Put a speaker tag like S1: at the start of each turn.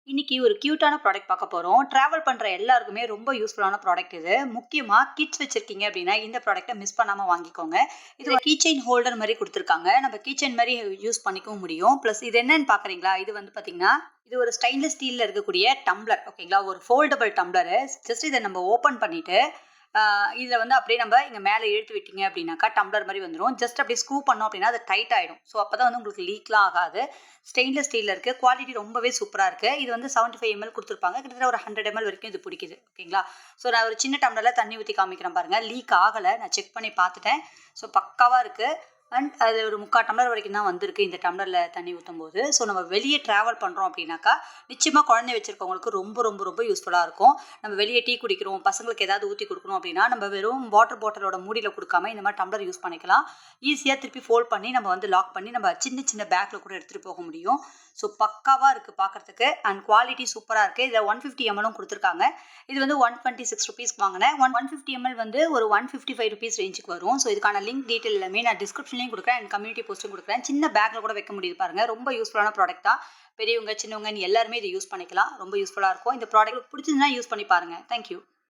S1: இன்னைக்கு ஒரு கியூட்டான ப்ராடக்ட் பார்க்க போறோம். டிராவல் பண்ற எல்லாருக்குமே ரொம்ப யூஸ்ஃபுல்லான ப்ராடக்ட் இது. முக்கியமா கிட்ஸ் வச்சிருக்கீங்க அப்படின்னா, இந்த ப்ராடக்ட்ட மிஸ் பண்ணாம வாங்கிக்கோங்க. இது ஒரு கீ செயின் ஹோல்டர் மாரி குடுத்துருக்காங்க. நம்ம கீ செயின் மாரி யூஸ் பண்ணிக்கவும் முடியும். பிளஸ் இது என்னன்னு பார்க்குறீங்களா? இது வந்து பார்த்தீங்கன்னா, இது ஒரு ஸ்டெயின்லெஸ் ஸ்டீல்ல இருக்கக்கூடிய டம்ளர். ஓகேங்களா? ஒரு ஃபோல்டபிள் டம்ளரு. ஜஸ்ட் இத நம்ம ஓப்பன் பண்ணிட்டு ஆ இதில வந்து அப்படியே நம்ம இங்க மேல இழுத்து விட்டீங்க அப்படின்னாக்கா, டம்ளர் மாரி வந்துரும். ஜஸ்ட் அப்படியே ஸ்க்ரூ பண்ணோம் அப்படின்னா, அது டைட் ஆயிடும். ஸோ அப்பதான் வந்து உங்களுக்கு லீக்லாம் ஆகாது. ஸ்டெயின்லெஸ் ஸ்டீல்ல இருக்கு. குவாலிட்டி ரொம்பவே சூப்பரா இருக்கு. இது வந்து 75 எம்எல் குடுத்துருப்பாங்க. கிட்டத்தட்ட ஒரு 100 எம்எல் வரைக்கும் இது பிடிக்குது. ஓகேங்களா? ஸோ நான் ஒரு சின்ன டம்ளர்ல தண்ணி ஊத்தி காமிக்கிறேன் பாருங்க. லீக் ஆகல. நான் செக் பண்ணி பார்த்துட்டேன். ஸோ பக்காவா இருக்கு. அண்ட் அது ஒரு 3/4 டம்ளர் வரைக்கும் தான் வந்திருக்கு இந்த டம்ளர்ல தண்ணி ஊத்தும்போது. ஸோ நம்ம வெளிய டிராவல் பண்றோம் அப்படின்னாக்கா, நிச்சயமா குழந்தை வச்சிருக்கவங்களுக்கு ரொம்ப ரொம்ப ரொம்ப யூஸ்ஃபுல்லா இருக்கும். நம்ம வெளிய டீ குடிக்கிறோம், பசங்களுக்கு ஏதாவது ஊத்தி குடுக்கணும் அப்படின்னா, நம்ம வெறும் வாட்டர் பாட்டிலோட மூடியில குடுக்காம இந்த மாரி டம்ளர் யூஸ் பண்ணிக்கலாம். ஈஸியா திருப்பி ஃபோல்ட் பண்ணி நம்ம வந்து லாக் பண்ணி நம்ம சின்ன சின்ன பேக்ல கூட எடுத்துட்டு போக முடியும். ஸோ பக்காவா இருக்கு பார்க்கறதுக்கு. அண்ட் குவாலிட்டி சூப்பரா இருக்கு. இதுல 150 எம்எல்லும் குடுத்துருக்காங்க. இது வந்து ₹126 வாங்குனேன். 150 எம்எல் வந்து ஒரு ₹155 ரேஞ்சுக்கு வரும். ஸோ இதுக்கான லிங்க் டீட்டெயில் எல்லாமே நான் டிஸ்கிரிப்ஷன்லயும் குடுக்குறேன் அண்ட் கம்யூனிட்டி போஸ்ட்டும் குடுக்குறேன். சின்ன பேக்ல கூட வைக்க முடியுது பாருங்க. ரொம்ப யூஸ்ஃபுல்லான ப்ராடக்ட் தான். பெரியவங்க, சின்னவங்கன்னு எல்லாருமே இத யூஸ் பண்ணிக்கலாம். ரொம்ப யூஸ்ஃபுல்லா இருக்கும். இந்த ப்ராடக்ட் உங்களுக்கு பிடிச்சிருந்தா யூஸ் பண்ணி பாருங்க. Thank you.